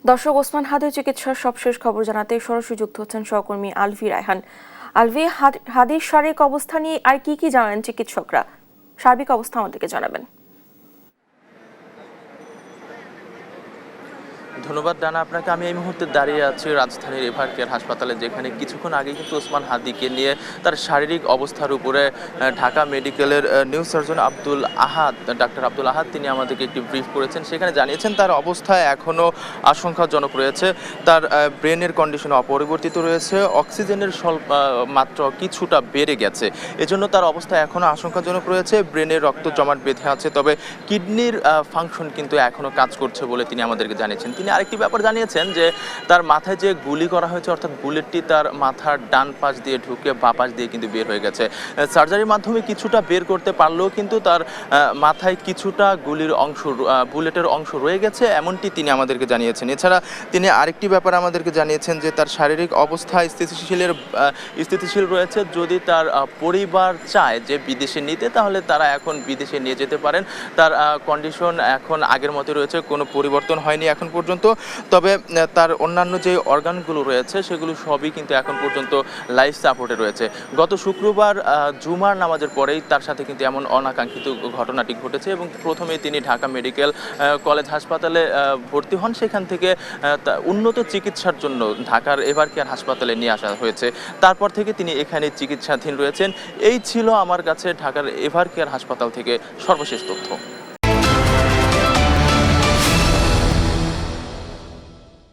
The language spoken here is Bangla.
দর্শক, ওসমান হাদির চিকিৎসার সবশেষ খবর জানাতে সরাসরি যুক্ত হচ্ছেন সহকর্মী আলভি রায়হান। আলভি, হাদির শারীরিক অবস্থা নিয়ে আর কি জানালেন চিকিৎসকরা? সার্বিক অবস্থা আমাদেরকে জানাবেন। ধন্যবাদ ডানা আপনাকে। আমি এই মুহূর্তে দাঁড়িয়ে আছি রাজধানীর এভার কেয়ার হাসপাতালে, যেখানে কিছুক্ষণ আগে কিন্তু ওসমান হাদিকে নিয়ে তার শারীরিক অবস্থার উপরে ঢাকা মেডিকেলের নিউ সার্জন ডাক্তার আব্দুল আহাদ তিনি আমাদেরকে একটি ব্রিফ করেছেন। সেখানে জানিয়েছেন তার অবস্থা এখনও আশঙ্কাজনক রয়েছে, তার ব্রেনের কন্ডিশন অপরিবর্তিত রয়েছে, অক্সিজেনের মাত্রা কিছুটা বেড়ে গেছে, এজন্য তার অবস্থা এখনও আশঙ্কাজনক রয়েছে। ব্রেনের রক্ত জমাট বেঁধে আছে, তবে কিডনির ফাংশন কিন্তু এখনও কাজ করছে বলে তিনি আমাদেরকে জানিয়েছেন। তিনি আরেকটি ব্যাপার জানিয়েছেন যে তার মাথায় যে গুলি করা হয়েছে, অর্থাৎ বুলেটটি তার মাথার ডান পাশ দিয়ে ঢুকে বাঁ পাশ দিয়ে কিন্তু বের হয়ে গেছে। সার্জারির মাধ্যমে কিছুটা বের করতে পারলেও কিন্তু তার মাথায় কিছুটা বুলেটের অংশ রয়ে গেছে, এমনটি তিনি আমাদেরকে জানিয়েছেন। এছাড়া তিনি আরেকটি ব্যাপার আমাদেরকে জানিয়েছেন যে তার শারীরিক অবস্থা স্থিতিশীল রয়েছে। যদি তার পরিবার চায় যে বিদেশে নিতে, তাহলে তারা এখন বিদেশে নিয়ে যেতে পারেন। তার কন্ডিশন এখন আগের মতো রয়েছে, কোনো পরিবর্তন হয়নি এখন পর্যন্ত। তবে তার অন্যান্য যে অর্গানগুলো রয়েছে সেগুলো সবই কিন্তু এখন পর্যন্ত লাইফ সাপোর্টে রয়েছে। গত শুক্রবার জুমার নামাজের পরেই তার সাথে কিন্তু এমন অনাকাঙ্ক্ষিত ঘটনাটি ঘটেছে এবং প্রথমেই তিনি ঢাকা মেডিকেল কলেজ হাসপাতালে ভর্তি হন। সেখান থেকে উন্নত চিকিৎসার জন্য ঢাকার এভার কেয়ার হাসপাতালে নিয়ে আসা হয়েছে। তারপর থেকে তিনি এখানে চিকিৎসাধীন রয়েছেন। এই ছিল আমার কাছে ঢাকার এভার কেয়ার হাসপাতাল থেকে সর্বশেষ তথ্য।